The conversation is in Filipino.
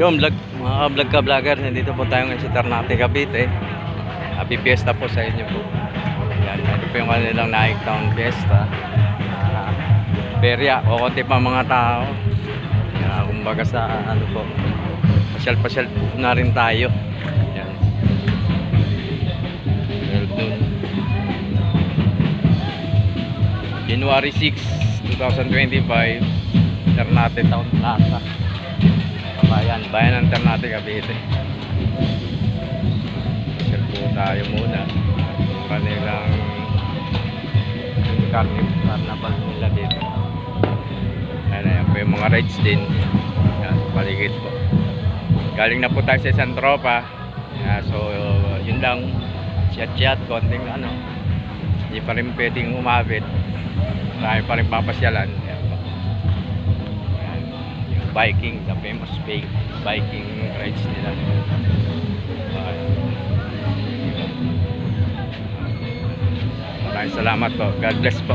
Yung vlog, mga vlog ka vlogger, nandito po tayo ngayon sa Ternate, Cavite. Happy Fiesta po sa inyo po. Yan, ito po yung kanilang Naik Town Fiesta. Perya, o konti pa mga tao. Kumbaga sa ano po, pasyal-pasyal na rin tayo. Yan. Well, dun. January 6, 2025, Ternate Town Plaza. Bayan ng Ternate, Cavite. Pasyal po tayo muna. Yung kanilang carnival nila dito. Ayan po yung mga rides din. Yan, paligid po. Galing na po tayo sa isang tropa. So yun lang, chat konting ano, hindi pa rin pwedeng umabit. Marami pa rin papasyalan. Yan po. Yan, yung biking, the famous biking rides nila. Maraming salamat po. God bless po.